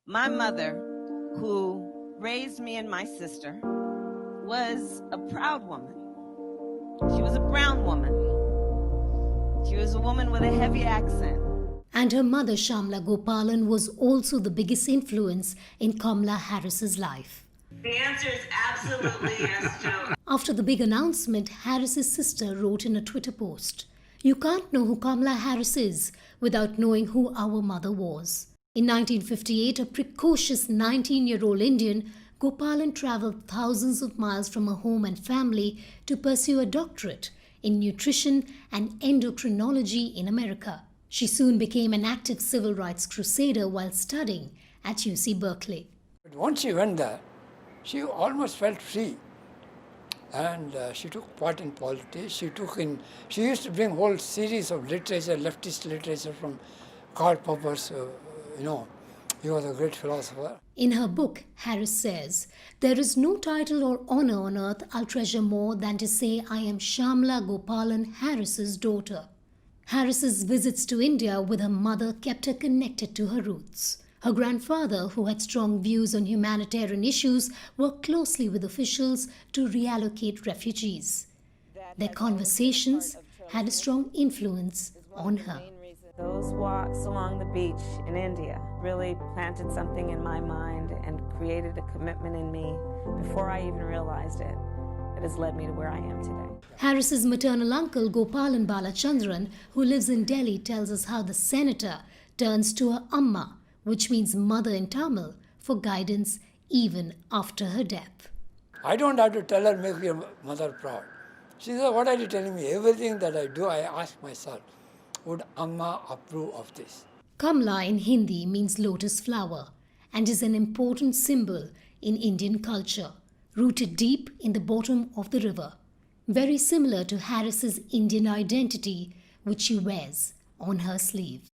My mother, who raised me and my sister, was a proud woman. She was a brown woman. She was a woman with a heavy accent. And her mother, Shamla Gopalan, was also the biggest influence in Kamala Harris's life. The answer is absolutely yes, Joe. After the big announcement, Harris's sister wrote in a Twitter post, "You can't know who Kamala Harris is without knowing who our mother was." In 1958, a precocious 19-year-old Indian, Gopalan travelled thousands of miles from her home and family to pursue a doctorate in nutrition and endocrinology in America. She soon became an active civil rights crusader while studying at UC Berkeley. But once she went there, she almost felt free. And she took part in politics. She used to bring whole series of literature, leftist literature from Karl Popper's, he was a great philosopher. In her book, Harris says, "There is no title or honor on earth I'll treasure more than to say I am Shamla Gopalan Harris's daughter." Harris's visits to India with her mother kept her connected to her roots. Her grandfather, who had strong views on humanitarian issues, worked closely with officials to reallocate refugees. Their conversations had a strong influence on her. Those walks along the beach in India really planted something in my mind and created a commitment in me before I even realized it. It has led me to where I am today. Harris's maternal uncle, Gopalan Balachandran, who lives in Delhi, tells us how the senator turns to her Amma, which means mother in Tamil, for guidance even after her death. I don't have to tell her, make your mother proud. She said, what are you telling me? Everything that I do, I ask myself, would Amma approve of this? Kamala in Hindi means lotus flower and is an important symbol in Indian culture, rooted deep in the bottom of the river, very similar to Harris's Indian identity, which she wears on her sleeve.